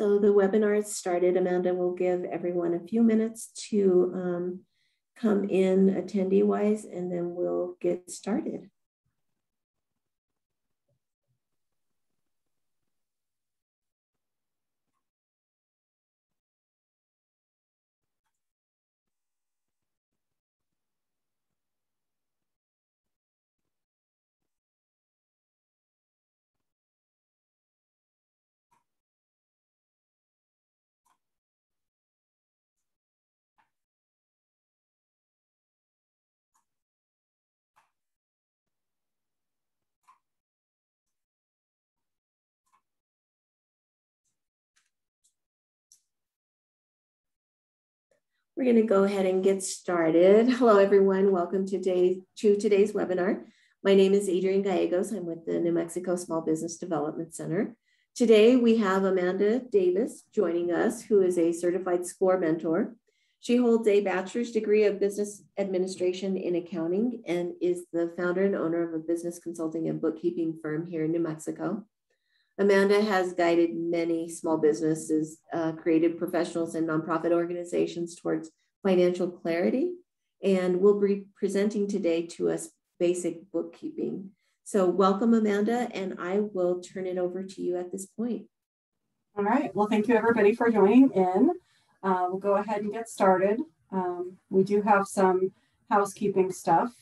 So the webinar has started. Amanda will give everyone a few minutes to come in attendee-wise, and then we'll get started. We're going to go ahead and get started. Hello, everyone. Welcome to today's webinar. My name is Adrienne Gallegos. I'm with the New Mexico Small Business Development Center. Today, we have Amanda Davis joining us, who is a certified SCORE mentor. She holds a bachelor's degree of business administration in accounting and is the founder and owner of a business consulting and bookkeeping firm here in New Mexico. Amanda has guided many small businesses, creative professionals, and nonprofit organizations towards financial clarity, and will be presenting today to us basic bookkeeping. So welcome, Amanda, and I will turn it over to you at this point. All right. Well, thank you, everybody, for joining in. We'll go ahead and get started. We do have some housekeeping stuff,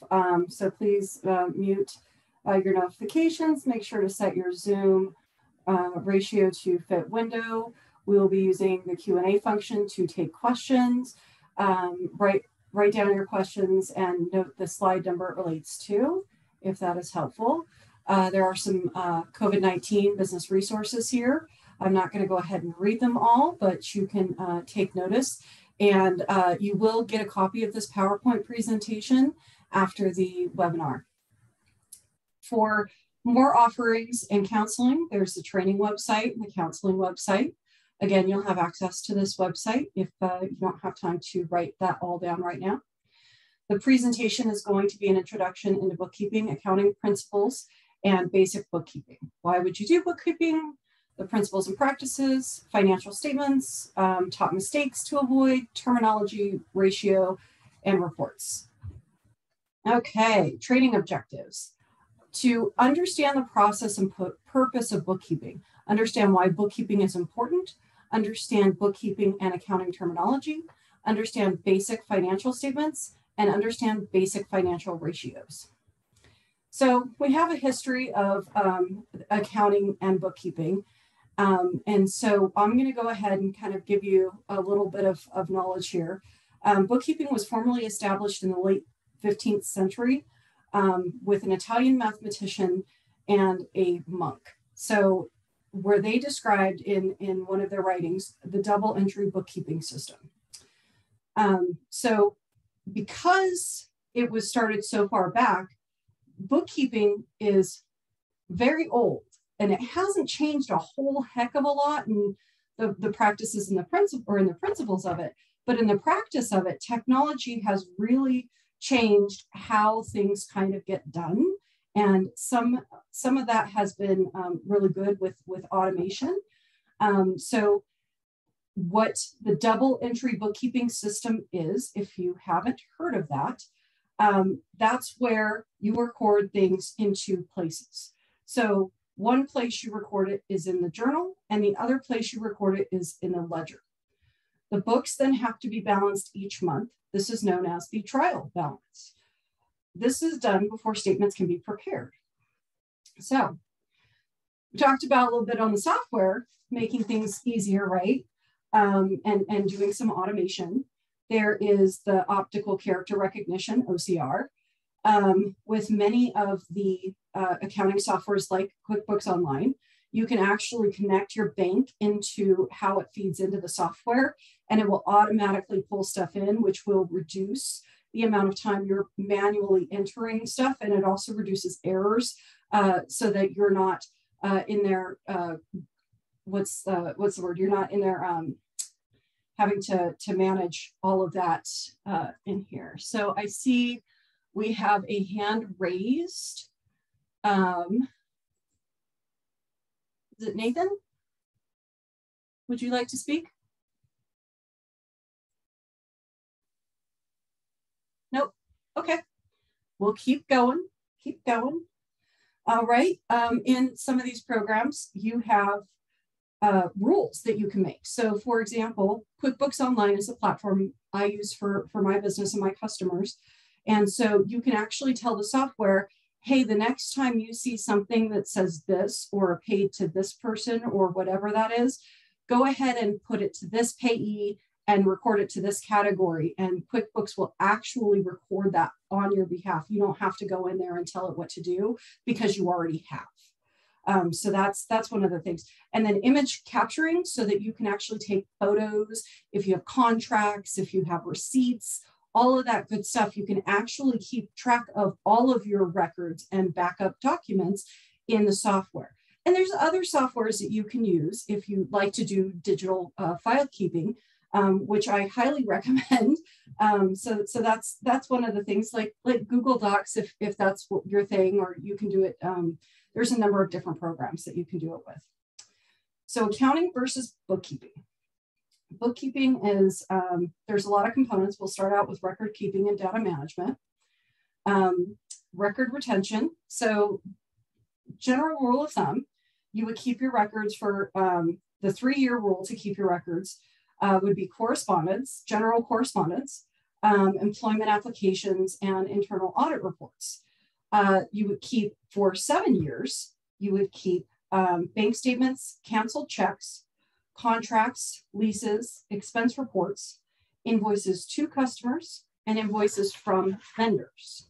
so please mute your notifications. Make sure to set your Zoom ratio to fit window. We will be using the Q&A function to take questions. Write down your questions and note the slide number it relates to, if that is helpful. There are some COVID-19 business resources here. I'm not going to go ahead and read them all, but you can take notice. And you will get a copy of this PowerPoint presentation after the webinar. For more offerings and counseling, there's the training website and the counseling website. Again, you'll have access to this website if you don't have time to write that all down right now. The presentation is going to be an introduction into bookkeeping, accounting principles, and basic bookkeeping. Why would you do bookkeeping? The principles and practices, financial statements, top mistakes to avoid, terminology, ratio, and reports. Okay, training objectives. To understand the process and purpose of bookkeeping, understand why bookkeeping is important, understand bookkeeping and accounting terminology, understand basic financial statements, and understand basic financial ratios. So we have a history of accounting and bookkeeping. And so I'm going to go ahead and kind of give you a little bit of knowledge here. Bookkeeping was formally established in the late 15th century with an Italian mathematician and a monk. So where they described in one of their writings, the double entry bookkeeping system. So because it was started so far back, bookkeeping is very old and it hasn't changed a whole heck of a lot in the practices and the principles of it, but in the practice of it, technology has really changed how things kind of get done. And some of that has been really good with automation. So what the double entry bookkeeping system is, if you haven't heard of that, that's where you record things in two places. So one place you record it is in the journal, and the other place you record it is in the ledger. The books then have to be balanced each month. This is known as the trial balance. This is done before statements can be prepared. So we talked about a little bit on the software, making things easier, right? And doing some automation. There is the optical character recognition, OCR, with many of the accounting softwares like QuickBooks Online. You can actually connect your bank into how it feeds into the software, and it will automatically pull stuff in, which will reduce the amount of time you're manually entering stuff, and it also reduces errors so that you're not in there. What's the word? You're not in there having to manage all of that in here. So I see we have a hand raised. Is it Nathan? would you like to speak? Nope. Okay. We'll keep going. Keep going. All right. In some of these programs, you have rules that you can make. So for example, QuickBooks Online is a platform I use for my business and my customers. And so you can actually tell the software, hey, the next time you see something that says this or paid to this person or whatever that is, go ahead and put it to this payee and record it to this category. And QuickBooks will actually record that on your behalf. You don't have to go in there and tell it what to do because you already have. So that's one of the things. And then image capturing so that you can actually take photos. If you have contracts, if you have receipts, all of that good stuff, you can actually keep track of all of your records and backup documents in the software. And there's other softwares that you can use if you like to do digital file keeping, which I highly recommend. So that's one of the things, like Google Docs, if that's what your thing, or you can do it. There's a number of different programs that you can do it with. So accounting versus bookkeeping. Bookkeeping is, there's a lot of components. We'll start out with record keeping and data management. Record retention. So general rule of thumb, you would keep your records for the 3-year rule to keep your records would be correspondence, general correspondence, employment applications, and internal audit reports. You would keep for 7 years, you would keep bank statements, canceled checks, contracts, leases, expense reports, invoices to customers, and invoices from vendors.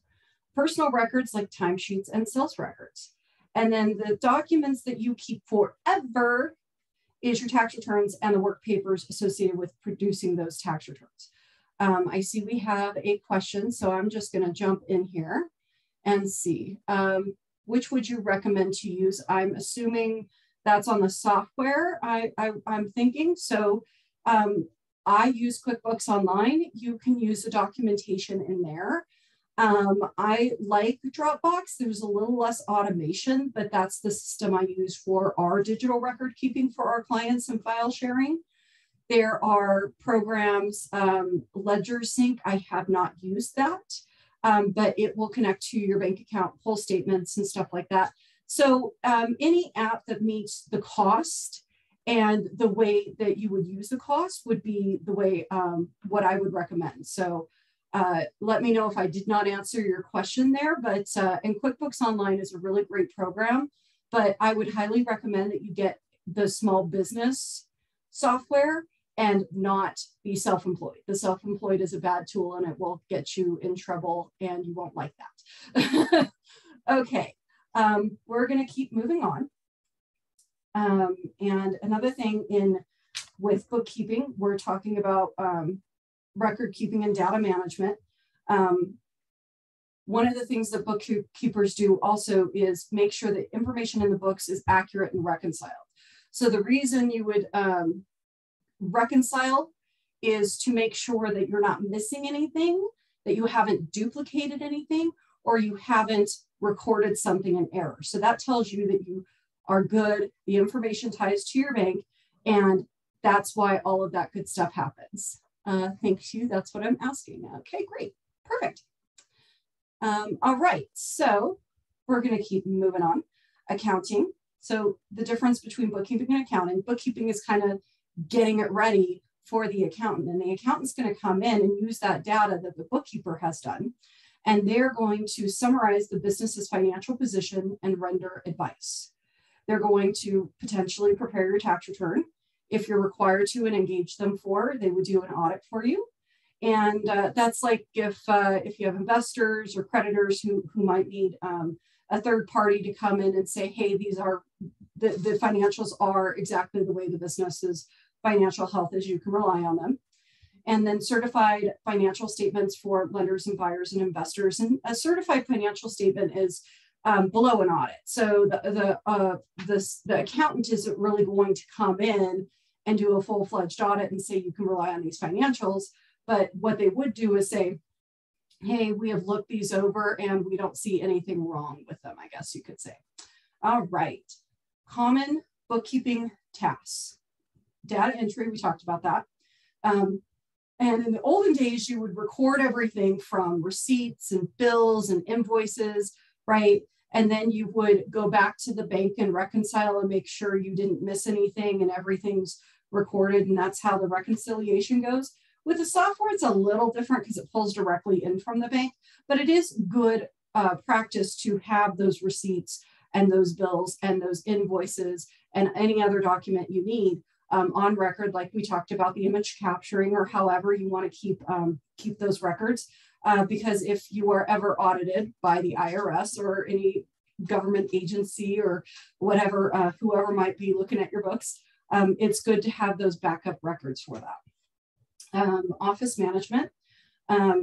Personal records like timesheets and sales records. And then the documents that you keep forever is your tax returns and the work papers associated with producing those tax returns. I see we have a question, so I'm just going to jump in here and see. Which would you recommend to use? I'm assuming that's on the software, I'm thinking. So I use QuickBooks Online. You can use the documentation in there. I like Dropbox. There's a little less automation, but that's the system I use for our digital record keeping for our clients and file sharing. There are programs, Ledger Sync. I have not used that, but it will connect to your bank account, pull statements and stuff like that. So any app that meets the cost and the way that you would use the cost would be the way, what I would recommend. So let me know if I did not answer your question there, but and QuickBooks Online is a really great program, but I would highly recommend that you get the small business software and not be self-employed. The self-employed is a bad tool and it will get you in trouble and you won't like that. Okay, we're gonna keep moving on. And another thing with bookkeeping, we're talking about record keeping and data management. One of the things that bookkeepers do also is make sure that information in the books is accurate and reconciled. So the reason you would reconcile is to make sure that you're not missing anything, that you haven't duplicated anything, or you haven't recorded something in error. So that tells you that you are good, the information ties to your bank, and that's why all of that good stuff happens. Thank you, that's what I'm asking. Okay, great, perfect. All right, so we're gonna keep moving on. Accounting, so the difference between bookkeeping and accounting, bookkeeping is kind of getting it ready for the accountant, and the accountant's gonna come in and use that data that the bookkeeper has done, and they're going to summarize the business's financial position and render advice. They're going to potentially prepare your tax return. If you're required to and engage them for, they would do an audit for you. And that's like if you have investors or creditors who might need a third party to come in and say, hey, these are, the financials are exactly the way the business's financial health is, you can rely on them. And then certified financial statements for lenders and buyers and investors. And a certified financial statement is below an audit. So the accountant isn't really going to come in and do a full-fledged audit and say you can rely on these financials. But what they would do is say, hey, we have looked these over and we don't see anything wrong with them, I guess you could say. All right, common bookkeeping tasks. data entry, we talked about that. And in the olden days, you would record everything from receipts and bills and invoices, right? And then you would go back to the bank and reconcile and make sure you didn't miss anything and everything's recorded. And that's how the reconciliation goes. With the software, it's a little different because it pulls directly in from the bank, but it is good practice to have those receipts and those bills and those invoices and any other document you need on record, like we talked about the image capturing, or however you want to keep those records. Because if you are ever audited by the IRS or any government agency or whatever, whoever might be looking at your books, it's good to have those backup records for that. Office management,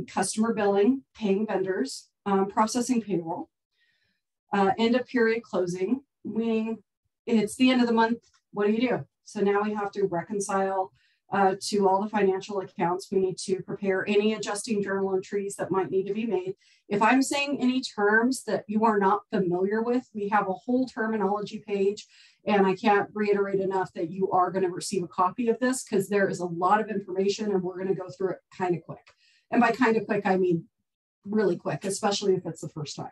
customer billing, paying vendors, processing payroll, end of period closing, meaning it's the end of the month. What do? So now we have to reconcile to all the financial accounts. We need to prepare any adjusting journal entries that might need to be made. If I'm saying any terms that you are not familiar with, we have a whole terminology page, and I can't reiterate enough that you are going to receive a copy of this because there is a lot of information and we're going to go through it kind of quick. And by kind of quick, I mean really quick, especially if it's the first time.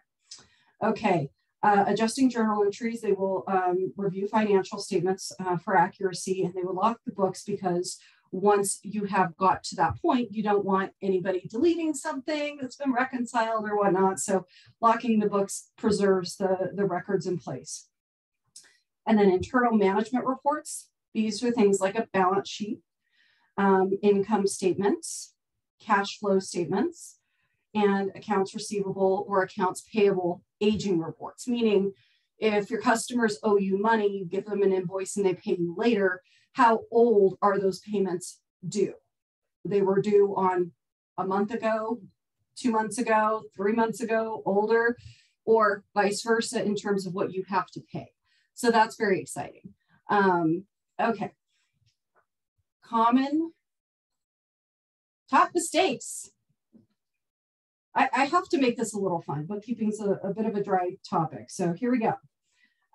Okay. Adjusting journal entries, they will review financial statements for accuracy, and they will lock the books because once you have got to that point, you don't want anybody deleting something that's been reconciled or whatnot. So locking the books preserves the records in place. And then internal management reports. These are things like a balance sheet, income statements, cash flow statements, and accounts receivable or accounts payable aging reports, meaning if your customers owe you money, you give them an invoice and they pay you later, how old are those payments due? They were due on a month ago, 2 months ago, 3 months ago, older, or vice versa in terms of what you have to pay. So that's very exciting. Okay. Common top mistakes. I have to make this a little fun. Bookkeeping's a bit of a dry topic. So here we go.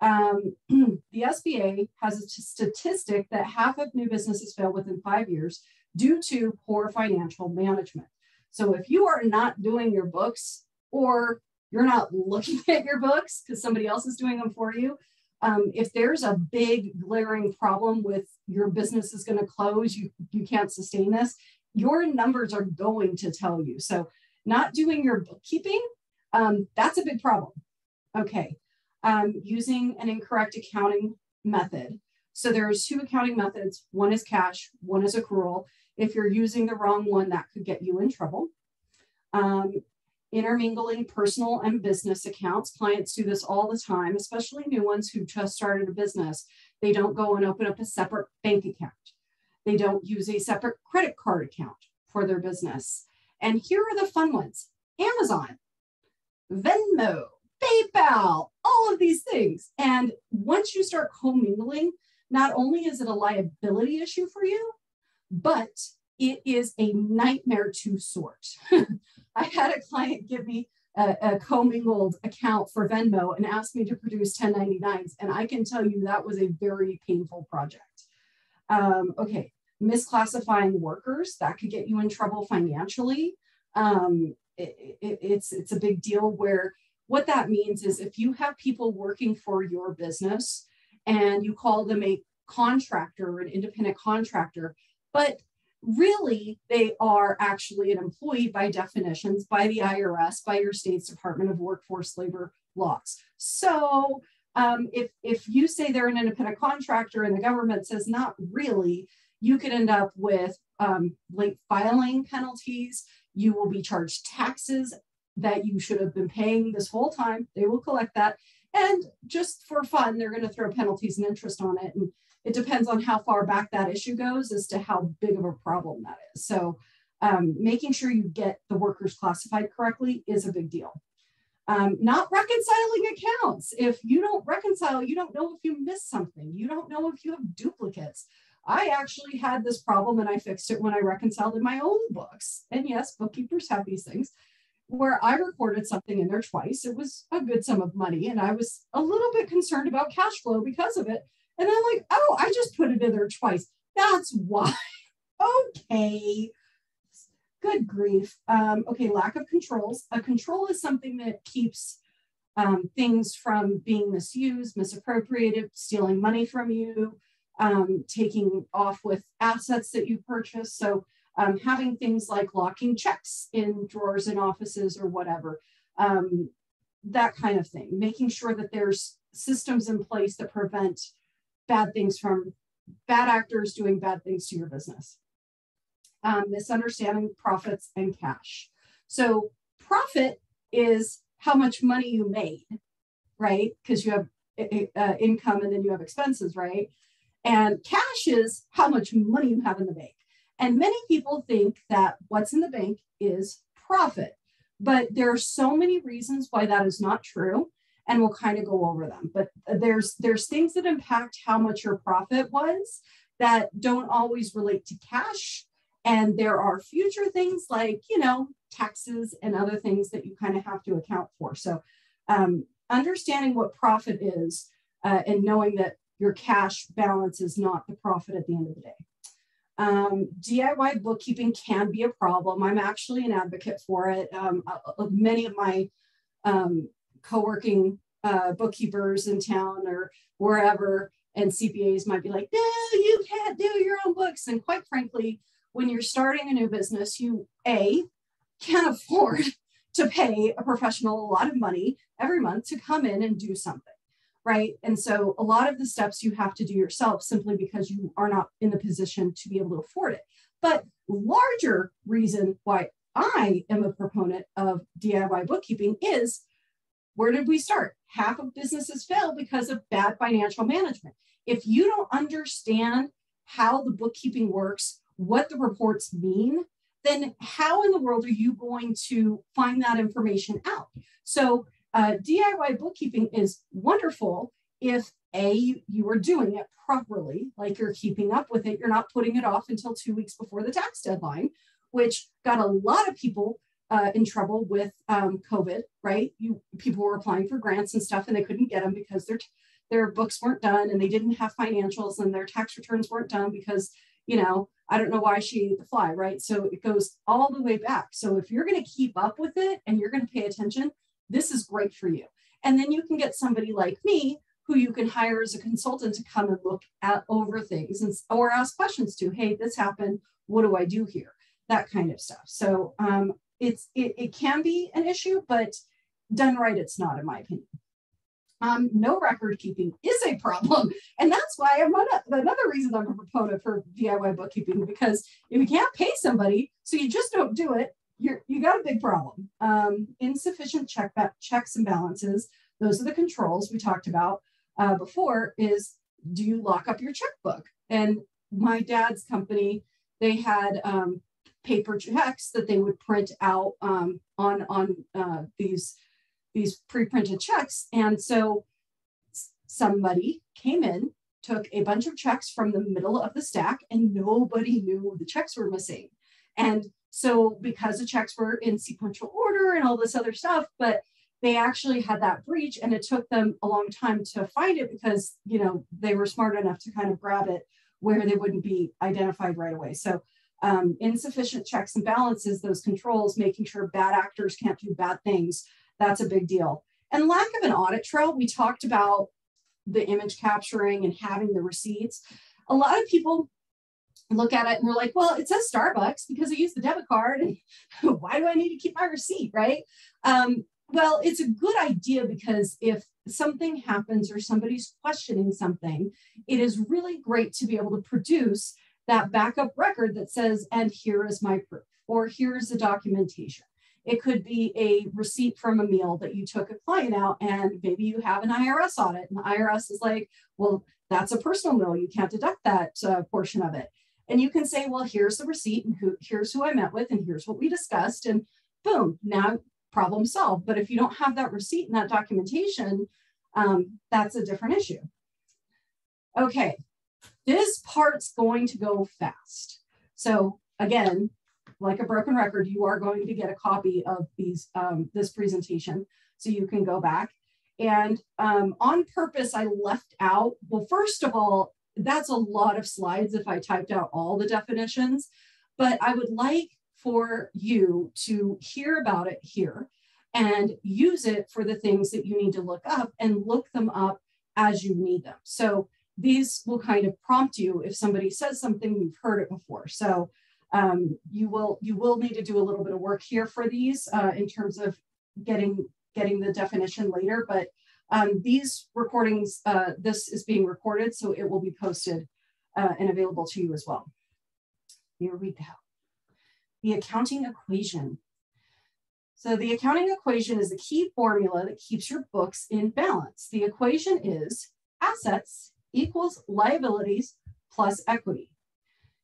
The SBA has a statistic that half of new businesses fail within 5 years due to poor financial management. So if you are not doing your books, or you're not looking at your books because somebody else is doing them for you, if there's a big glaring problem with your business is going to close, you can't sustain this, your numbers are going to tell you. So not doing your bookkeeping, that's a big problem. Okay, using an incorrect accounting method. So there's 2 accounting methods. One is cash, one is accrual. If you're using the wrong one, that could get you in trouble. Intermingling personal and business accounts. Clients do this all the time, especially new ones who just started a business. They don't go and open up a separate bank account. They don't use a separate credit card account for their business. And here are the fun ones: Amazon, Venmo, PayPal, all of these things. And once you start commingling, not only is it a liability issue for you, but it is a nightmare to sort. I had a client give me a commingled account for Venmo and asked me to produce 1099s. And I can tell you that was a very painful project. Okay. Misclassifying workers, that could get you in trouble financially. It's a big deal, where what that means is if you have people working for your business and you call them a contractor or an independent contractor, but really they are actually an employee by definitions, by the IRS, by your state's Department of Workforce Labor laws. So if you say they're an independent contractor and the government says not really, you could end up with late filing penalties. You will be charged taxes that you should have been paying this whole time. They will collect that. And just for fun, they're going to throw penalties and interest on it. And it depends on how far back that issue goes as to how big of a problem that is. So making sure you get the workers classified correctly is a big deal. Not reconciling accounts. If you don't reconcile, you don't know if you missed something. You don't know if you have duplicates. I actually had this problem and I fixed it when I reconciled in my own books. And yes, bookkeepers have these things where I recorded something in there twice. It was a good sum of money and I was a little bit concerned about cash flow because of it. And I'm like, oh, I just put it in there twice. That's why. Okay. Good grief. Okay, lack of controls. A control is something that keeps things from being misused, misappropriated, stealing money from you, taking off with assets that you purchase. So having things like locking checks in drawers in offices or whatever, that kind of thing. Making sure that there's systems in place that prevent bad things from bad actors doing bad things to your business. Misunderstanding profits and cash. So profit is how much money you made, right? Because you have income and then you have expenses, right? And cash is how much money you have in the bank. And many people think that what's in the bank is profit, but there are so many reasons why that is not true. And we'll kind of go over them. But there's things that impact how much your profit was that don't always relate to cash. And there are future things like, you know, taxes and other things that you kind of have to account for. So understanding what profit is and knowing that your cash balance is not the profit at the end of the day. DIY bookkeeping can be a problem. I'm actually an advocate for it. Many of my co-working bookkeepers in town or wherever and CPAs might be like, no, you can't do your own books. And quite frankly, when you're starting a new business, you can't afford to pay a professional a lot of money every month to come in and do something, right? And so a lot of the steps you have to do yourself simply because you are not in the position to be able to afford it. But larger reason why I am a proponent of DIY bookkeeping is, where did we start? Half of businesses fail because of bad financial management. If you don't understand how the bookkeeping works, what the reports mean, then how in the world are you going to find that information out? So DIY bookkeeping is wonderful if you are doing it properly, like you're keeping up with it. You're not putting it off until 2 weeks before the tax deadline, which got a lot of people in trouble with COVID, right? People were applying for grants and stuff and they couldn't get them because their books weren't done and they didn't have financials and their tax returns weren't done because, you know, I don't know why she ate the fly, right? So it goes all the way back. So if you're going to keep up with it and you're going to pay attention, this is great for you. And then you can get somebody like me who you can hire as a consultant to come and look over things or ask questions to. Hey, this happened. What do I do here? That kind of stuff. So it can be an issue, but done right, it's not, in my opinion. No record keeping is a problem. And that's why another reason I'm a proponent for DIY bookkeeping, because if you can't pay somebody, so you just don't do it, you got a big problem. Insufficient checks and balances. Those are the controls we talked about before. Is, do you lock up your checkbook? And my dad's company, they had paper checks that they would print out on these pre-printed checks. And so somebody came in, took a bunch of checks from the middle of the stack, and nobody knew the checks were missing. And so because the checks were in sequential order and all this other stuff, but they actually had that breach, and it took them a long time to find it because, you know, they were smart enough to kind of grab it where they wouldn't be identified right away. So insufficient checks and balances, those controls, making sure bad actors can't do bad things, that's a big deal. And lack of an audit trail. We talked about the image capturing and having the receipts. A lot of people look at it and they're like, well, it says Starbucks because I used the debit card. And why do I need to keep my receipt, right? Well, it's a good idea because if something happens or somebody's questioning something, it is really great to be able to produce that backup record that says, and here is my proof, or here's the documentation. It could be a receipt from a meal that you took a client out, and maybe you have an IRS audit, and the IRS is like, well, that's a personal meal. You can't deduct that portion of it. And you can say, well, here's the receipt, and here's who I met with, and here's what we discussed, and boom, now problem solved. But if you don't have that receipt and that documentation, that's a different issue. Okay, this part's going to go fast. So again, like a broken record, you are going to get a copy of this presentation so you can go back. And on purpose, I left out, well, first of all, that's a lot of slides if I typed out all the definitions, but I would like for you to hear about it here and use it for the things that you need to look up and look them up as you need them. So these will kind of prompt you if somebody says something, you've heard it before. So you will need to do a little bit of work here for these in terms of getting the definition later, but these recordings, this is being recorded, so it will be posted and available to you as well. Here we go. The accounting equation. So the accounting equation is the key formula that keeps your books in balance. The equation is assets equals liabilities plus equity.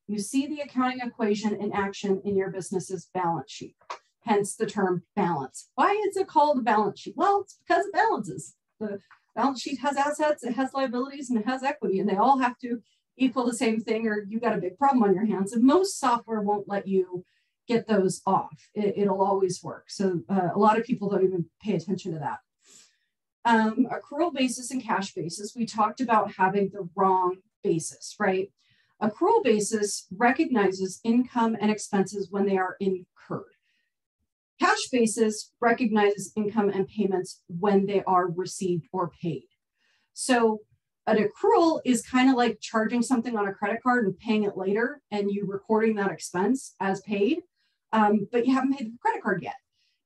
You see the accounting equation in action in your business's balance sheet, hence the term balance. Why is it called a balance sheet? Well, it's because it balances. The balance sheet has assets, it has liabilities, and it has equity, and they all have to equal the same thing or you've got a big problem on your hands. And most software won't let you get those off. It'll always work. So a lot of people don't even pay attention to that. Accrual basis and cash basis, we talked about having the wrong basis, right? Accrual basis recognizes income and expenses when they are incurred. Cash basis recognizes income and payments when they are received or paid. So an accrual is kind of like charging something on a credit card and paying it later and you recording that expense as paid, but you haven't paid the credit card yet.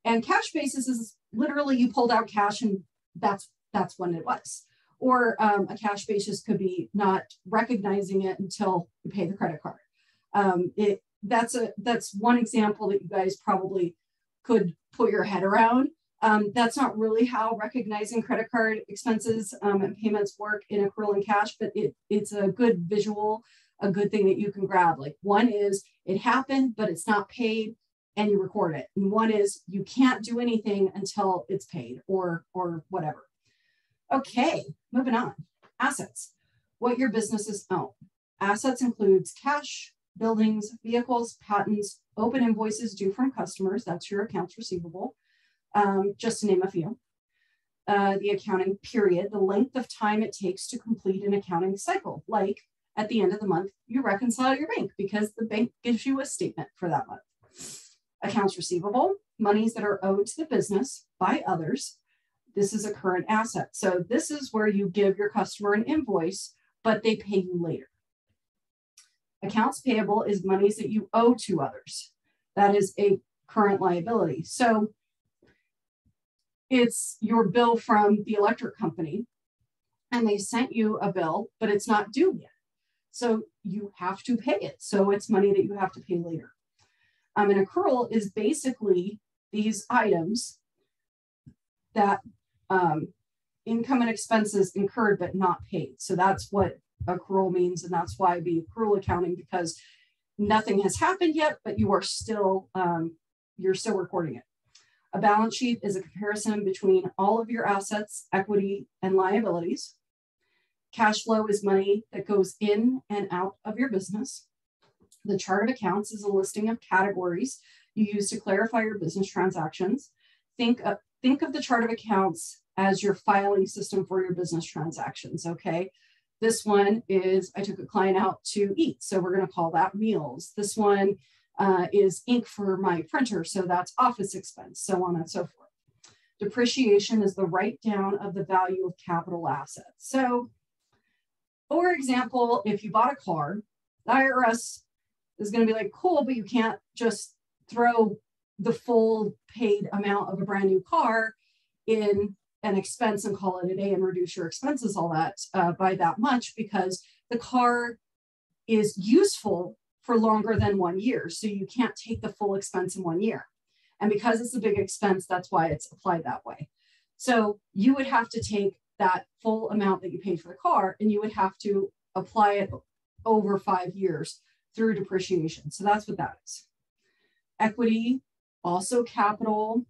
And cash basis is literally you pulled out cash and that's when it was. Or a cash basis could be not recognizing it until you pay the credit card. That's one example that you guys probably could put your head around. That's not really how recognizing credit card expenses and payments work in accrual and cash, but it's a good visual, a good thing that you can grab. Like one is it happened, but it's not paid and you record it. And one is you can't do anything until it's paid or whatever. Okay, moving on. Assets, what your businesses own. Assets includes cash, buildings, vehicles, patents, open invoices due from customers. That's your accounts receivable. Just to name a few. The accounting period, the length of time it takes to complete an accounting cycle. Like at the end of the month, you reconcile your bank because the bank gives you a statement for that month. Accounts receivable, monies that are owed to the business by others. This is a current asset. So this is where you give your customer an invoice, but they pay you later. Accounts payable is monies that you owe to others. That is a current liability. So it's your bill from the electric company and they sent you a bill, but it's not due yet. So you have to pay it. So it's money that you have to pay later. An accrual is basically these items that income and expenses incurred but not paid. So that's what accrual means, and that's why the accrual accounting, because nothing has happened yet, but you are still you're still recording it. A balance sheet is a comparison between all of your assets, equity, and liabilities. Cash flow is money that goes in and out of your business. The chart of accounts is a listing of categories you use to clarify your business transactions. Think of the chart of accounts as your filing system for your business transactions, okay? This one is, I took a client out to eat, so we're going to call that meals. This one is ink for my printer, so that's office expense, so on and so forth. Depreciation is the write down of the value of capital assets. So, for example, if you bought a car, the IRS is going to be like, cool, but you can't just throw the full paid amount of a brand new car in an expense and call it a day and reduce your expenses all that by that much, because the car is useful for longer than 1 year. So you can't take the full expense in 1 year. And because it's a big expense, that's why it's applied that way. So you would have to take that full amount that you paid for the car and you would have to apply it over 5 years through depreciation. So that's what that is. Equity, also capital.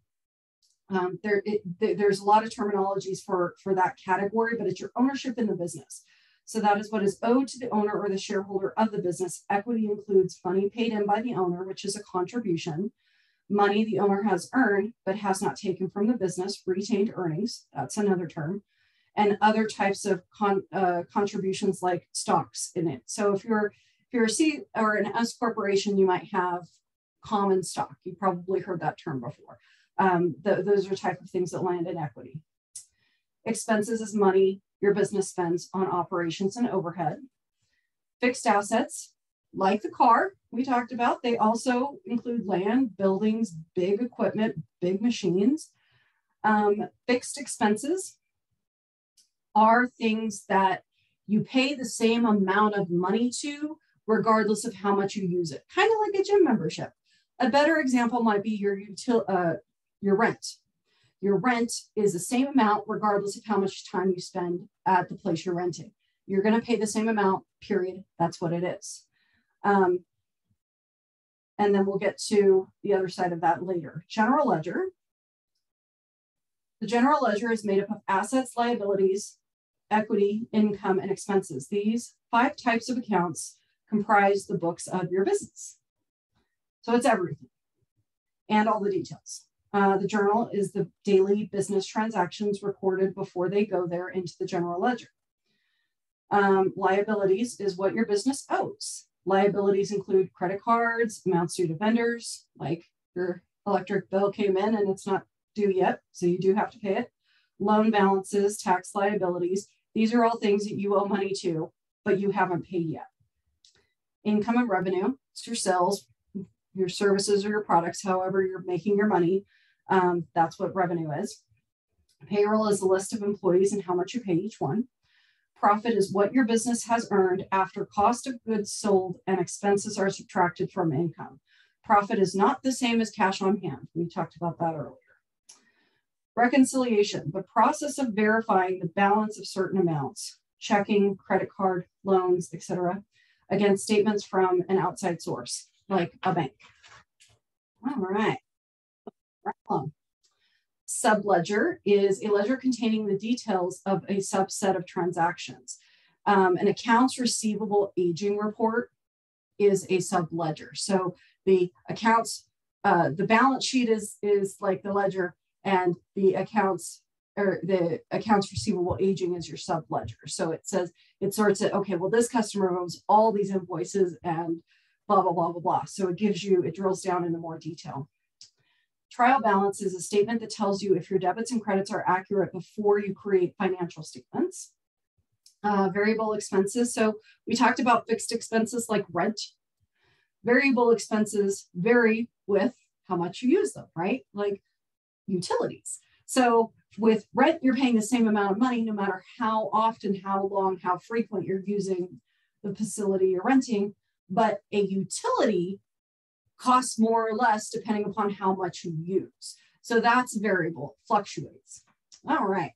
There's a lot of terminologies for that category, but it's your ownership in the business. So that is what is owed to the owner or the shareholder of the business. Equity includes money paid in by the owner, which is a contribution, money the owner has earned but has not taken from the business, retained earnings, that's another term, and other types of contributions like stocks in it. So if you're a C or an S corporation, you might have common stock. You probably heard that term before. Those are type of things that land in equity. Expenses is money your business spends on operations and overhead. Fixed assets, like the car we talked about, they also include land, buildings, big equipment, big machines. Fixed expenses are things that you pay the same amount of money to, regardless of how much you use it. Kind of like a gym membership. A better example might be your rent. Your rent is the same amount regardless of how much time you spend at the place you're renting. You're going to pay the same amount, period. That's what it is. And then we'll get to the other side of that later. General ledger. The general ledger is made up of assets, liabilities, equity, income, and expenses. These 5 types of accounts comprise the books of your business. So it's everything and all the details. The journal is the daily business transactions recorded before they go there into the general ledger. Liabilities is what your business owes. Liabilities include credit cards, amounts due to vendors, like your electric bill came in and it's not due yet, so you do have to pay it. Loan balances, tax liabilities. These are all things that you owe money to, but you haven't paid yet. Income and revenue, it's your sales, your services or your products, however you're making your money. That's what revenue is. Payroll is a list of employees and how much you pay each one. Profit is what your business has earned after cost of goods sold and expenses are subtracted from income. Profit is not the same as cash on hand. We talked about that earlier. Reconciliation, the process of verifying the balance of certain amounts, checking, credit card, loans, etc., against statements from an outside source, like a bank. All right. Subledger is a ledger containing the details of a subset of transactions. An accounts receivable aging report is a subledger. So the accounts, the balance sheet is like the ledger, and the accounts receivable aging is your subledger. So it says, it sorts it, okay, well, this customer owes all these invoices and blah, blah, blah, blah, blah. So it gives you, it drills down into more detail. Trial balance is a statement that tells you if your debits and credits are accurate before you create financial statements. Variable expenses. So we talked about fixed expenses like rent. Variable expenses vary with how much you use them, right? Like utilities. So with rent, you're paying the same amount of money no matter how often, how long, how frequent you're using the facility you're renting. But a utility costs more or less depending upon how much you use. So that's variable, fluctuates. All right.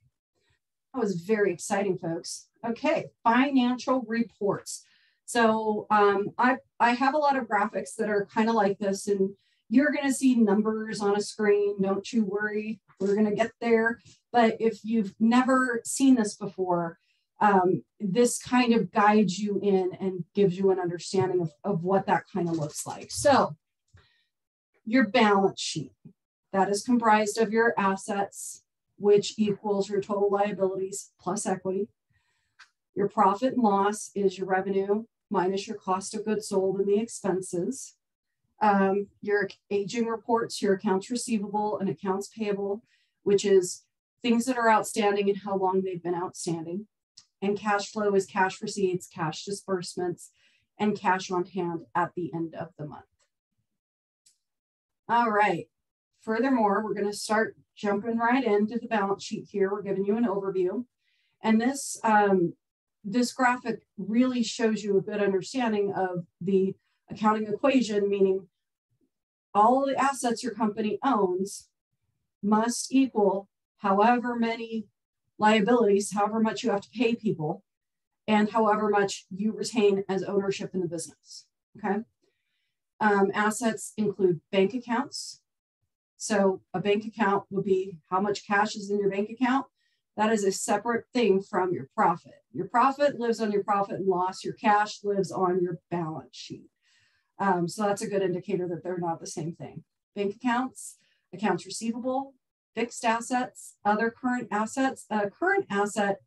That was very exciting, folks. Okay, financial reports. So I have a lot of graphics that are kind of like this, and you're going to see numbers on a screen. Don't you worry, we're going to get there. But if you've never seen this before, this kind of guides you in and gives you an understanding of what that kind of looks like. So your balance sheet, that is comprised of your assets, which equals your total liabilities plus equity. Your profit and loss is your revenue minus your cost of goods sold and the expenses. Your aging reports, your accounts receivable and accounts payable, which is things that are outstanding and how long they've been outstanding. And cash flow is cash receipts, cash disbursements, and cash on hand at the end of the month. All right. Furthermore, we're going to start jumping right into the balance sheet here. We're giving you an overview. And this, this graphic really shows you a good understanding of the accounting equation, meaning all the assets your company owns must equal however many liabilities, however much you have to pay people, and however much you retain as ownership in the business, okay? Assets include bank accounts. So a bank account would be how much cash is in your bank account. That is a separate thing from your profit. Your profit lives on your profit and loss. Your cash lives on your balance sheet. So that's a good indicator that they're not the same thing. Bank accounts, accounts receivable, fixed assets, other current assets. A current asset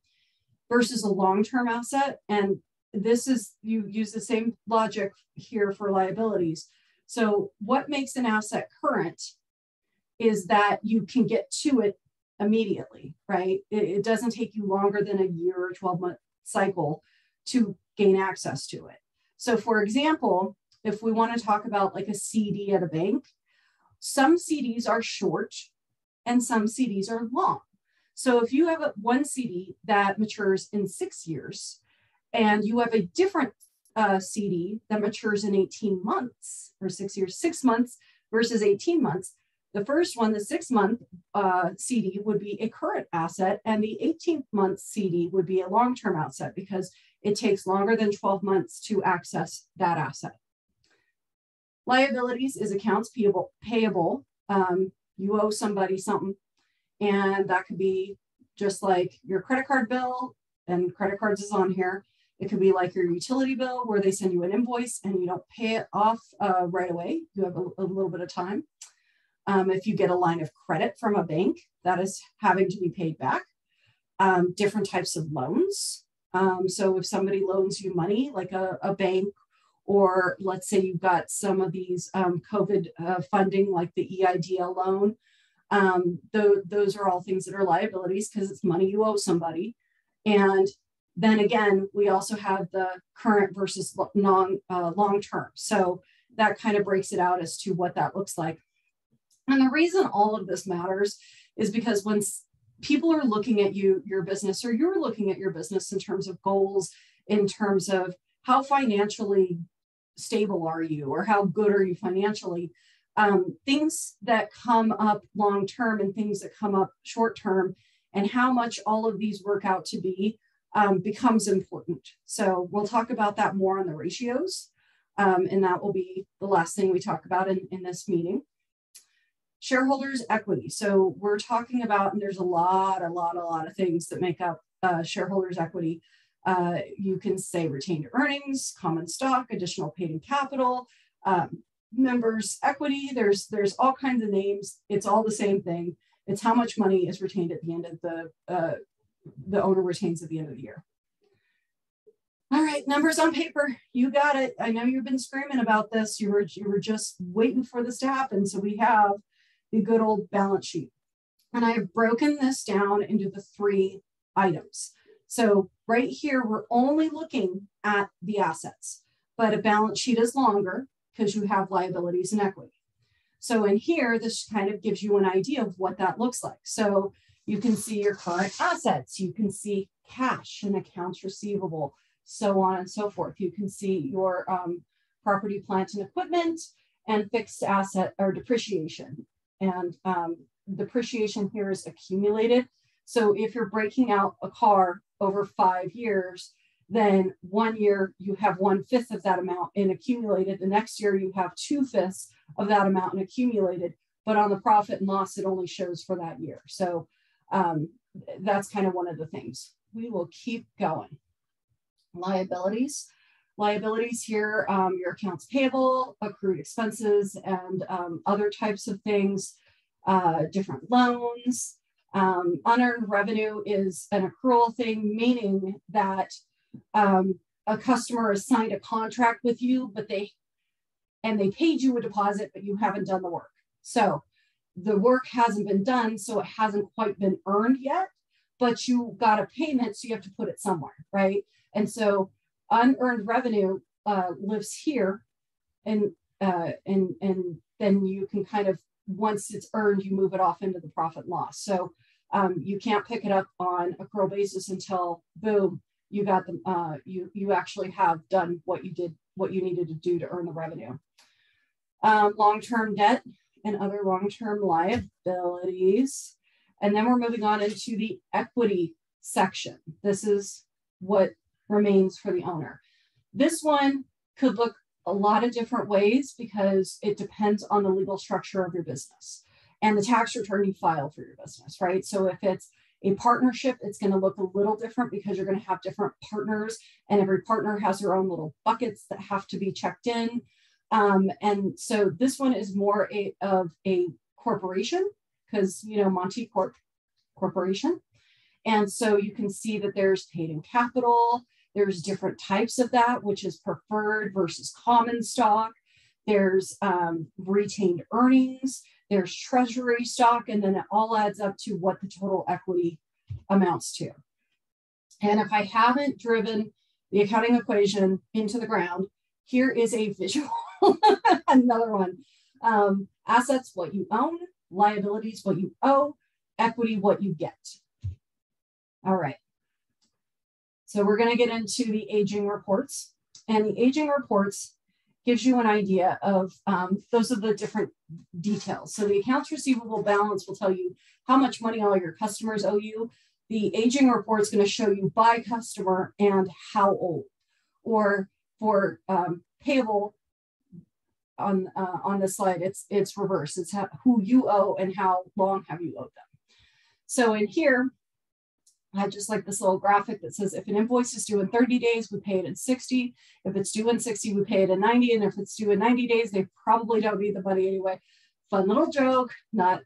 versus a long-term asset. And this is, you use the same logic here for liabilities. So what makes an asset current is that you can get to it immediately, right? It doesn't take you longer than a year or 12-month cycle to gain access to it. So for example, if we want to talk about like a CD at a bank, some CDs are short and some CDs are long. So if you have one CD that matures in 6 years and you have a different CD that matures in 18 months or 6 years, 6 months versus 18 months, the first one, the 6-month CD would be a current asset, and the 18-month CD would be a long-term asset because it takes longer than 12 months to access that asset. Liabilities is accounts payable. You owe somebody something, and that could be just like your credit card bill, and credit cards is on here. It could be like your utility bill where they send you an invoice and you don't pay it off right away. You have a little bit of time. If you get a line of credit from a bank, that is having to be paid back. Different types of loans. So if somebody loans you money, like a bank, or let's say you've got some of these COVID funding, like the EIDL loan, those are all things that are liabilities because it's money you owe somebody. And then again, we also have the current versus long-term. So that kind of breaks it out as to what that looks like. And the reason all of this matters is because when people are looking at your business, or you're looking at your business in terms of goals, in terms of how financially stable are you, or how good are you financially, things that come up long-term and things that come up short-term, and how much all of these work out to be becomes important. So we'll talk about that more on the ratios, and that will be the last thing we talk about in this meeting. Shareholders' equity. So we're talking about, and there's a lot of things that make up shareholders' equity. You can say retained earnings, common stock, additional paid-in capital, members' equity. There's all kinds of names. It's all the same thing. It's how much money is retained at the end of the owner retains at the end of the year. All right, numbers on paper. You got it. I know you've been screaming about this. You were just waiting for this to happen. So we have the good old balance sheet. And I've broken this down into the 3 items. So right here, we're only looking at the assets, but a balance sheet is longer because you have liabilities and equity. So in here, this kind of gives you an idea of what that looks like. So you can see your current assets, you can see cash and accounts receivable, so on and so forth. You can see your property, plant, and equipment, and fixed asset or depreciation. And depreciation here is accumulated. So if you're breaking out a car over 5 years, then 1 year you have 1/5 of that amount in accumulated. The next year you have 2/5 of that amount in accumulated. But on the profit and loss, it only shows for that year. So that's kind of one of the things. We will keep going. Liabilities. Liabilities here, your accounts payable, accrued expenses, and other types of things, different loans. Unearned revenue is an accrual thing, meaning that a customer has signed a contract with you, but they paid you a deposit, but you haven't done the work. So the work hasn't been done, so it hasn't quite been earned yet, but you got a payment, so you have to put it somewhere, right? And so unearned revenue lives here, and then you can kind of, once it's earned, you move it off into the profit and loss. So you can't pick it up on accrual basis until boom, you got the you actually have done what you needed to do to earn the revenue. Long-term debt and other long-term liabilities. And then we're moving on into the equity section. This is what remains for the owner. This one could look a lot of different ways because it depends on the legal structure of your business and the tax return you file for your business, right? So if it's a partnership, it's going to look a little different because you're going to have different partners, and every partner has their own little buckets that have to be checked in. And so this one is more of a corporation because, you know, Monty Corporation. And so you can see that there's paid in capital. There's different types of that, which is preferred versus common stock. There's retained earnings. There's treasury stock. And then it all adds up to what the total equity amounts to. And if I haven't driven the accounting equation into the ground, here is a visual, another one. Assets, what you own. Liabilities, what you owe. Equity, what you get. All right. So we're going to get into the aging reports. And the aging reports gives you an idea of those are the different details. So the accounts receivable balance will tell you how much money all your customers owe you. The aging report is going to show you by customer and how old. Or for payable on the slide, it's reverse. It's who you owe and how long have you owed them. So in here, I just like this little graphic that says if an invoice is due in 30 days, we pay it in 60. If it's due in 60, we pay it in 90. And if it's due in 90 days, they probably don't need the money anyway. Fun little joke, not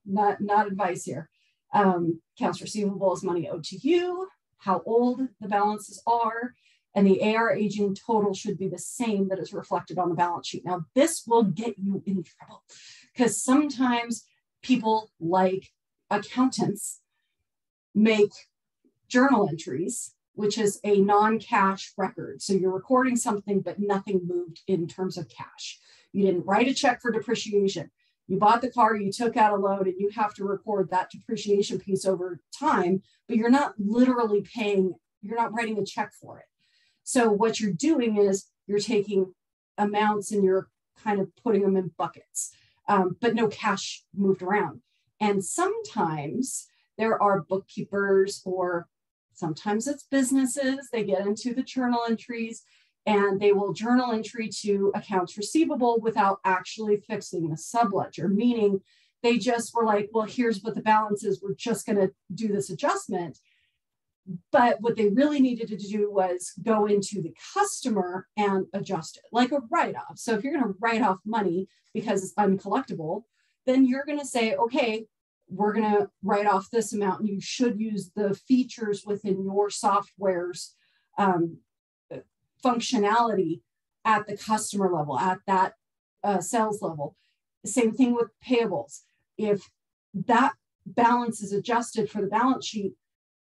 advice here. Accounts receivable is money owed to you, how old the balances are, and the AR aging total should be the same that is reflected on the balance sheet. Now, this will get you in trouble because sometimes people like accountants make journal entries, which is a non-cash record. So you're recording something, but nothing moved in terms of cash. You didn't write a check for depreciation. You bought the car, you took out a loan, and you have to record that depreciation piece over time, but you're not literally paying, you're not writing a check for it. So what you're doing is you're taking amounts and you're kind of putting them in buckets, but no cash moved around. And sometimes there are bookkeepers, or sometimes it's businesses, they get into the journal entries and they will journal entry to accounts receivable without actually fixing the subledger, meaning they just were like, well, here's what the balance is. We're just going to do this adjustment. But what they really needed to do was go into the customer and adjust it like a write-off. So if you're going to write off money because it's uncollectible, then you're going to say, okay, we're going to write off this amount, and you should use the features within your software's functionality at the customer level, at that sales level. Same thing with payables. If that balance is adjusted for the balance sheet,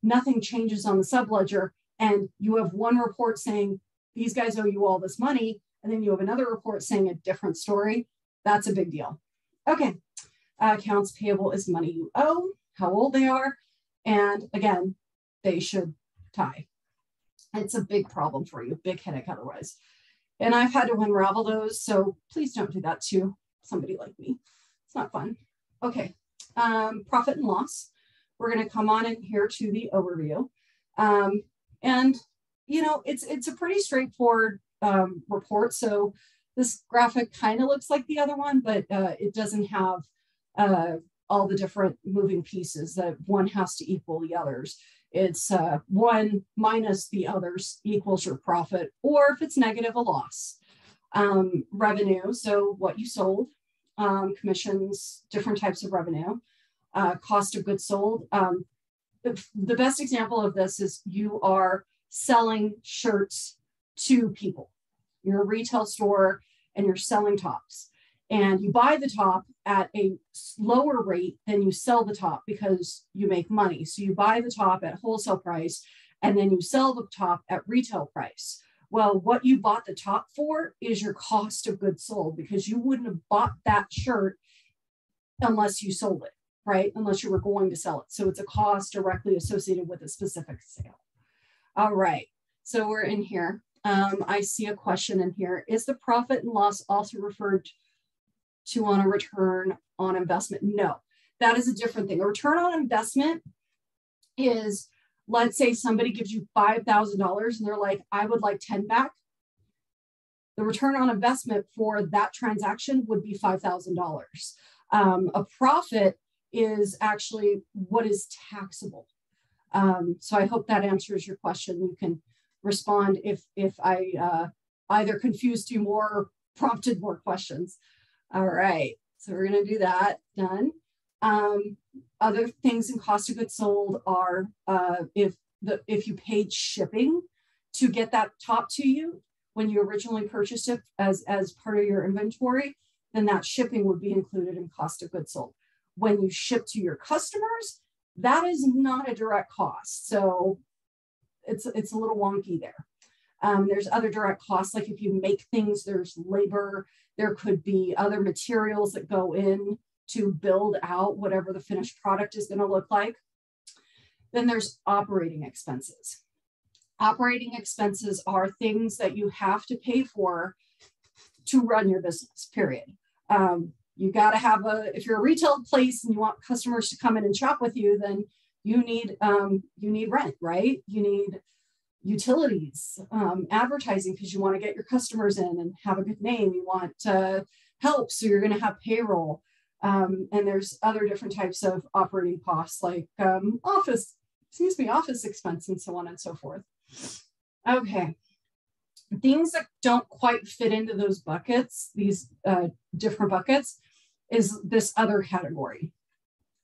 nothing changes on the subledger, and you have one report saying these guys owe you all this money, and then you have another report saying a different story. That's a big deal. Okay. Accounts payable is money you owe, how old they are, and again, they should tie. It's a big problem for you, big headache otherwise. And I've had to unravel those, so please don't do that to somebody like me. It's not fun. Okay, profit and loss. We're going to come on in here to the overview. And, you know, it's a pretty straightforward report. So this graphic kind of looks like the other one, but it doesn't have all the different moving pieces that one has to equal the others. It's one minus the others equals your profit, or if it's negative, a loss. Revenue, so what you sold, commissions, different types of revenue, cost of goods sold. The best example of this is you are selling shirts to people. You're a retail store and you're selling tops. And you buy the top at a lower rate than you sell the top because you make money. So you buy the top at wholesale price and then you sell the top at retail price. Well, what you bought the top for is your cost of goods sold, because you wouldn't have bought that shirt unless you sold it, right? Unless you were going to sell it. So it's a cost directly associated with a specific sale. All right, so we're in here. I see a question in here. Is the profit and loss also referred to on a return on investment? No, that is a different thing. A return on investment is, let's say somebody gives you $5,000 and they're like, I would like 10 back. The return on investment for that transaction would be $5,000. A profit is actually what is taxable. So I hope that answers your question. You can respond if I either confused you more or prompted more questions. All right, so we're going to do that. Done. Other things in cost of goods sold are if you paid shipping to get that top to you when you originally purchased it as part of your inventory, then that shipping would be included in cost of goods sold. When you ship to your customers, that is not a direct cost. So it's a little wonky there. There's other direct costs, like if you make things, there's labor, there could be other materials that go in to build out whatever the finished product is going to look like. Then there's operating expenses. Operating expenses are things that you have to pay for to run your business, period. You got to have if you're a retail place and you want customers to come in and shop with you, then you need rent, right? You need utilities, advertising, because you want to get your customers in and have a good name. You want help, so you're going to have payroll. And there's other different types of operating costs like office expense and so on and so forth. Okay. Things that don't quite fit into those buckets, these different buckets, is this other category.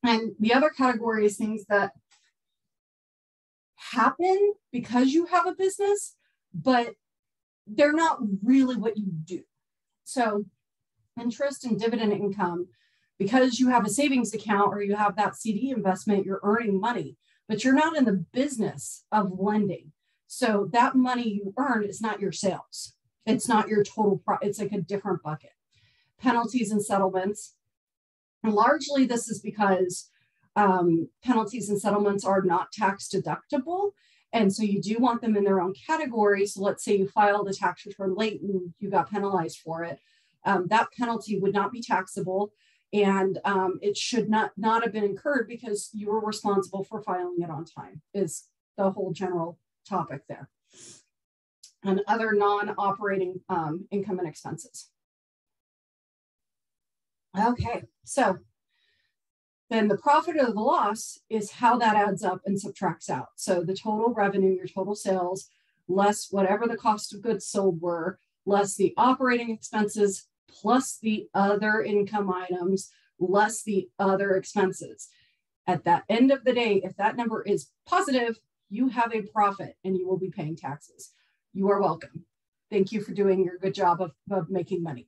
And the other category is things that happen because you have a business, but they're not really what you do. So interest and dividend income, because you have a savings account or you have that CD investment, you're earning money, but you're not in the business of lending. So that money you earn is not your sales. It's not your total it's like a different bucket. Penalties and settlements. And largely this is because penalties and settlements are not tax deductible. And so you do want them in their own category. So let's say you filed a tax return late and you got penalized for it. That penalty would not be taxable. And it should not have been incurred because you were responsible for filing it on time, is the whole general topic there. And other non-operating income and expenses. Okay, so then the profit or the loss is how that adds up and subtracts out. So the total revenue, your total sales, less whatever the cost of goods sold were, less the operating expenses, plus the other income items, less the other expenses. At the end of the day, if that number is positive, you have a profit and you will be paying taxes. You are welcome. Thank you for doing your good job of making money.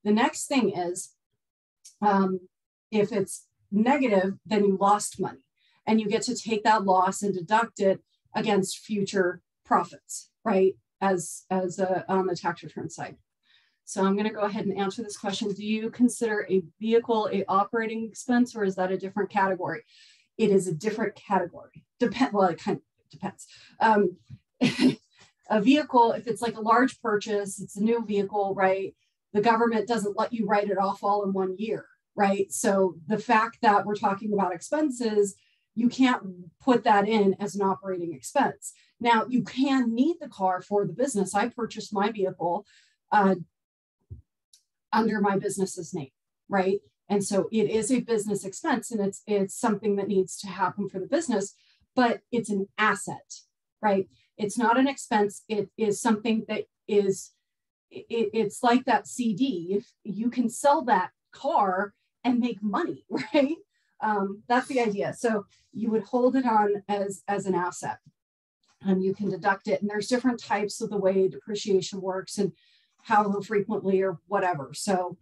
The next thing is, if it's negative, then you lost money and you get to take that loss and deduct it against future profits, right? As on the tax return side. So I'm going to go ahead and answer this question. Do you consider a vehicle an operating expense, or is that a different category? It is a different category. Well, it kind of depends. A vehicle, if it's like a large purchase, it's a new vehicle, right? The government doesn't let you write it off all in 1 year, right? So the fact that we're talking about expenses, you can't put that in as an operating expense. Now, you can need the car for the business. I purchased my vehicle under my business's name, right? And so it is a business expense, and it's something that needs to happen for the business, but it's an asset, right? It's not an expense. It is something that is, it's like that CD. If you can sell that car and make money, right? That's the idea. So you would hold it on as an asset, and you can deduct it. And there's different types of the way depreciation works and however frequently or whatever. So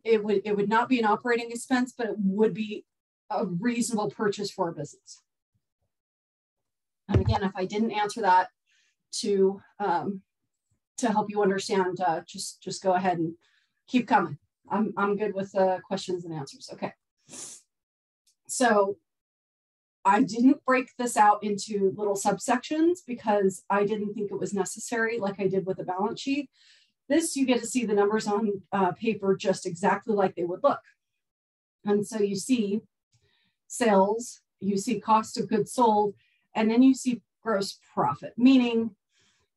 it would not be an operating expense, but it would be a reasonable purchase for a business. And again, if I didn't answer that to help you understand, just go ahead and keep coming. I'm good with questions and answers. Okay. So I didn't break this out into little subsections because I didn't think it was necessary, like I did with the balance sheet. This, you get to see the numbers on paper just exactly like they would look. And so you see sales, you see cost of goods sold, and then you see gross profit, meaning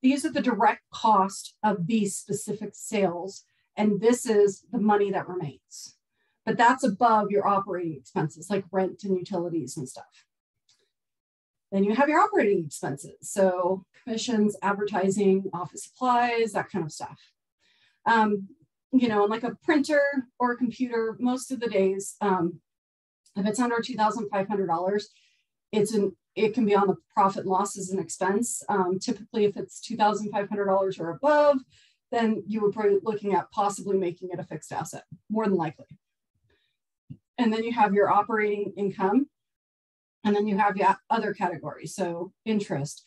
these are the direct cost of these specific sales, and this is the money that remains. But that's above your operating expenses like rent and utilities and stuff. Then you have your operating expenses. So commissions, advertising, office supplies, that kind of stuff. You know, like a printer or a computer, most of the days, If it's under $2,500, it can be on the profit and loss as an expense. Typically, if it's $2,500 or above, then you would probably be looking at possibly making it a fixed asset, more than likely. And then you have your operating income, and then you have your other categories. So interest.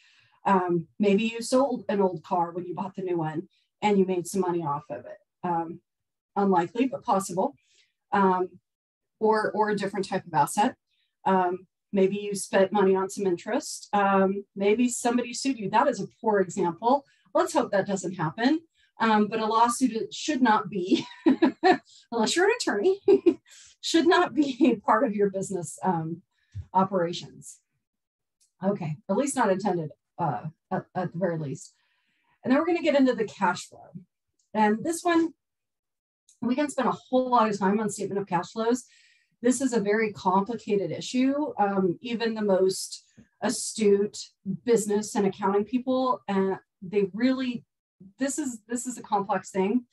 Maybe you sold an old car when you bought the new one and you made some money off of it. Unlikely, but possible. Or a different type of asset. Maybe you spent money on some interest. Maybe somebody sued you. That is a poor example. Let's hope that doesn't happen. But a lawsuit should not be, unless you're an attorney, should not be a part of your business operations. Okay, at least not intended at the very least. And then we're going to get into the cash flow. And this one, we can spend a whole lot of time on statement of cash flows. This is a very complicated issue. Even the most astute business and accounting people, they really, this is a complex thing.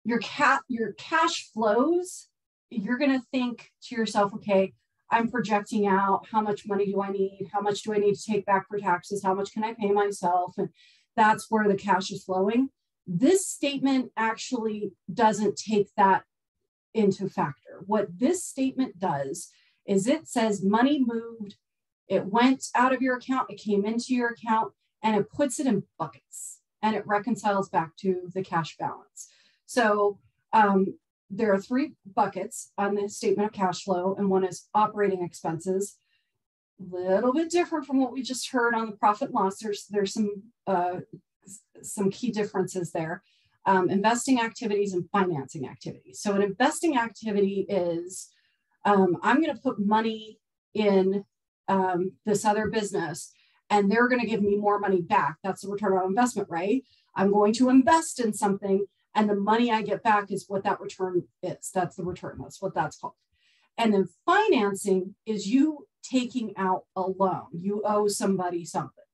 Your cash flows, you're going to think to yourself, okay, I'm projecting out how much money do I need? How much do I need to take back for taxes? How much can I pay myself? And that's where the cash is flowing. This statement actually doesn't take that into factor. What this statement does is it says money moved, it went out of your account, it came into your account, and it puts it in buckets and it reconciles back to the cash balance. So there are 3 buckets on the statement of cash flow, and one is operating expenses. A little bit different from what we just heard on the profit and loss. There's some key differences there. Investing activities and financing activities. So an investing activity is, I'm going to put money in this other business and they're going to give me more money back. That's the return on investment, right? I'm going to invest in something and the money I get back is what that return is. That's the return. That's what that's called. And then financing is you taking out a loan. You owe somebody something.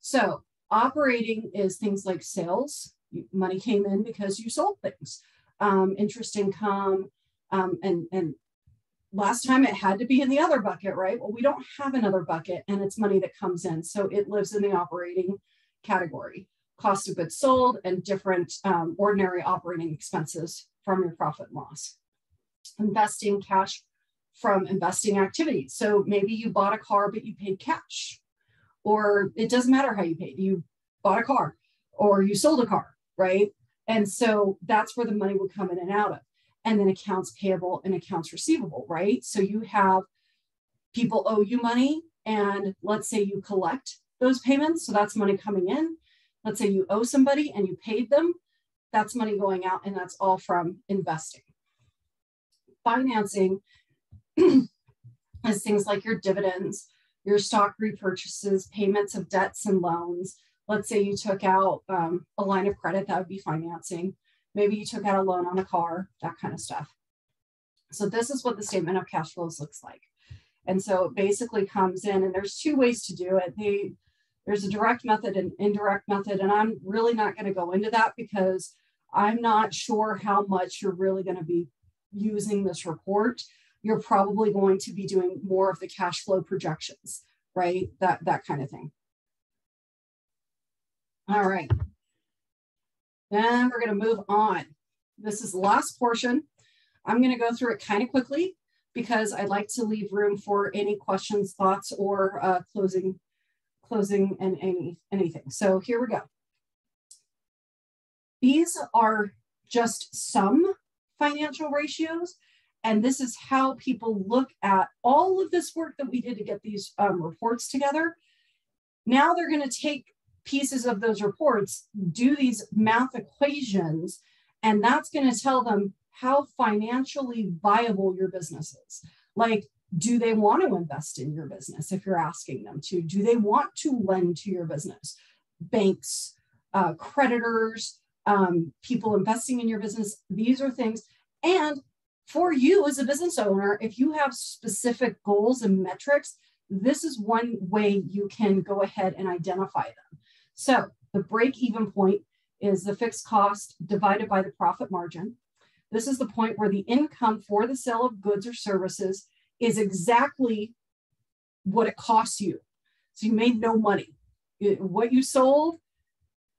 So operating is things like sales. Money came in because you sold things. Interest income. And last time it had to be in the other bucket, right? Well, we don't have another bucket and it's money that comes in. So it lives in the operating category. Cost of goods sold and different ordinary operating expenses from your profit and loss. Investing cash from investing activities. So maybe you bought a car, but you paid cash. Or it doesn't matter how you paid. You bought a car or you sold a car, right? And so that's where the money would come in and out of. And then accounts payable and accounts receivable, right? So you have people owe you money and let's say you collect those payments. So that's money coming in. Let's say you owe somebody and you paid them. That's money going out and that's all from investing. Financing is things like your dividends, your stock repurchases, payments of debts and loans. Let's say you took out a line of credit, that would be financing. Maybe you took out a loan on a car, that kind of stuff. So this is what the statement of cash flows looks like. And so it basically comes in, and there's 2 ways to do it. There's a direct method and indirect method, and I'm really not going to go into that because I'm not sure how much you're really going to be using this report. You're probably going to be doing more of the cash flow projections, right? That kind of thing. All right. Then we're going to move on. This is the last portion. I'm going to go through it kind of quickly because I'd like to leave room for any questions, thoughts, or closing and anything. So here we go. These are just some financial ratios. And this is how people look at all of this work that we did to get these reports together. Now they're going to take pieces of those reports, do these math equations, and that's going to tell them how financially viable your business is. Like, do they want to invest in your business if you're asking them to? Do they want to lend to your business? Banks, creditors, people investing in your business, these are things. And for you as a business owner, if you have specific goals and metrics, this is one way you can go ahead and identify them. So the break-even point is the fixed cost divided by the profit margin. This is the point where the income for the sale of goods or services is exactly what it costs you. So you made no money. What you sold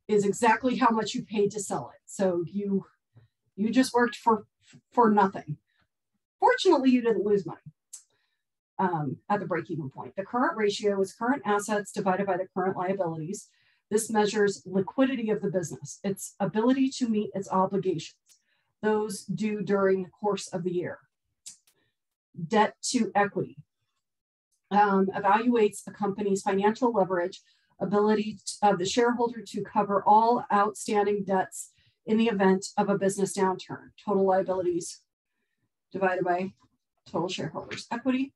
is exactly how much you paid to sell it. So you just worked for nothing. Fortunately, you didn't lose money at the break-even point. The current ratio is current assets divided by the current liabilities. This measures liquidity of the business, its ability to meet its obligations, those due during the course of the year. Debt to equity evaluates a company's financial leverage, ability of the shareholder to cover all outstanding debts in the event of a business downturn. Total liabilities divided by total shareholders' equity.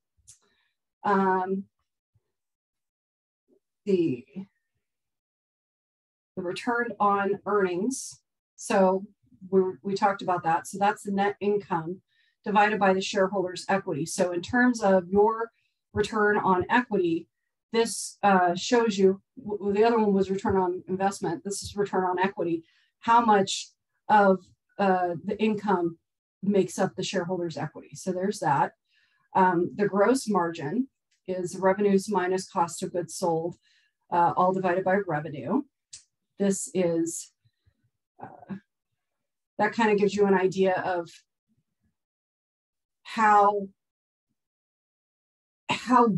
The return on earnings. So we talked about that. So that's the net income divided by the shareholders' equity. So in terms of your return on equity, this shows you, the other one was return on investment. This is return on equity. How much of the income makes up the shareholders' equity. So there's that. The gross margin is revenues minus cost of goods sold, all divided by revenue. This is, that kind of gives you an idea of how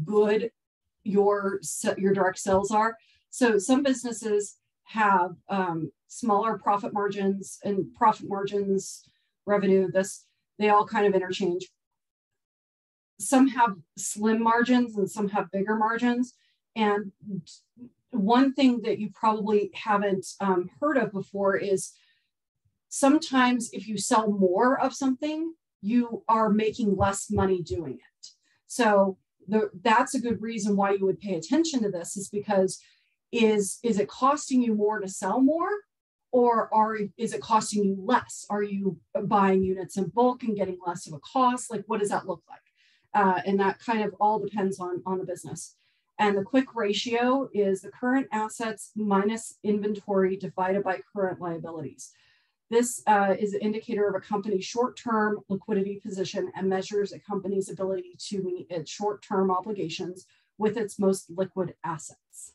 good your direct sales are. So some businesses have smaller profit margins, and profit margins, revenue, they all kind of interchange. Some have slim margins and some have bigger margins. And one thing that you probably haven't heard of before is sometimes if you sell more of something, you are making less money doing it. So that's a good reason why you would pay attention to this, is because is it costing you more to sell more, or is it costing you less? Are you buying units in bulk and getting less of a cost? Like, what does that look like? And that kind of all depends on the business. And the quick ratio is the current assets minus inventory divided by current liabilities. This is an indicator of a company's short-term liquidity position and measures a company's ability to meet its short-term obligations with its most liquid assets.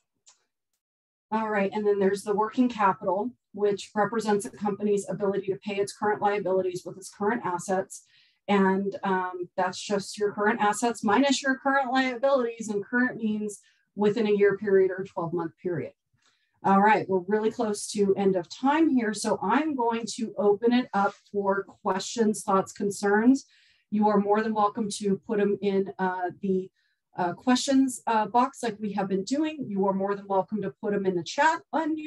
All right, and then there's the working capital, which represents a company's ability to pay its current liabilities with its current assets. And that's just your current assets minus your current liabilities, and current means within a year period or 12-month period. All right, we're really close to end of time here. So I'm going to open it up for questions, thoughts, concerns. You are more than welcome to put them in the questions box like we have been doing. You are more than welcome to put them in the chat, and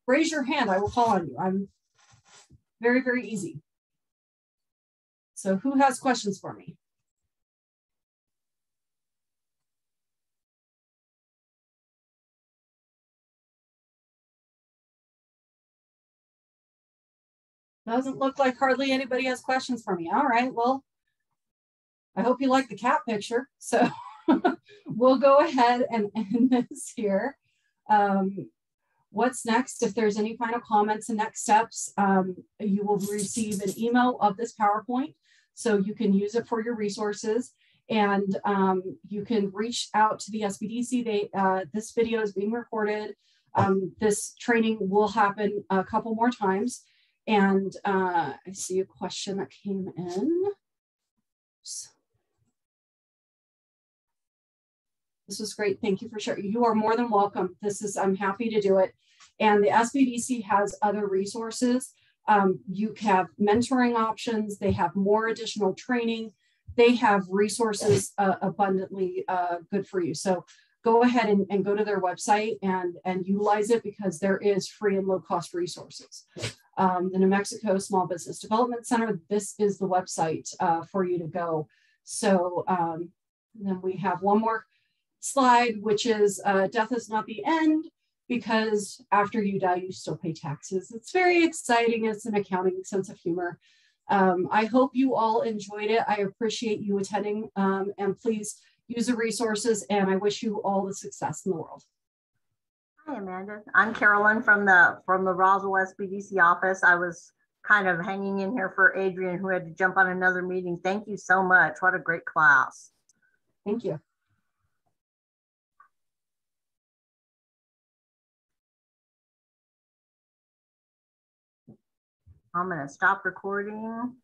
raise your hand. I will call on you. I'm very, very easy. So who has questions for me? Doesn't look like hardly anybody has questions for me. All right, well, I hope you like the cat picture. So we'll go ahead and end this here. What's next? If there's any final comments and next steps, you will receive an email of this PowerPoint, so you can use it for your resources. And you can reach out to the SBDC. This video is being recorded. This training will happen a couple more times. And I see a question that came in. This is great. Thank you for sharing. You are more than welcome. I'm happy to do it. And the SBDC has other resources. You have mentoring options. They have more additional training. They have resources abundantly good for you. So go ahead and go to their website and utilize it, because there is free and low cost resources. The New Mexico Small Business Development Center, this is the website for you to go. So then we have one more slide, which is death is not the end, because after you die, you still pay taxes. It's very exciting. It's an accounting sense of humor. I hope you all enjoyed it. I appreciate you attending, and please use the resources, and I wish you all the success in the world. Hi, Amanda. I'm Carolyn from the Roswell SBDC office. I was kind of hanging in here for Adrian, who had to jump on another meeting. Thank you so much. What a great class. Thank you. I'm going to stop recording.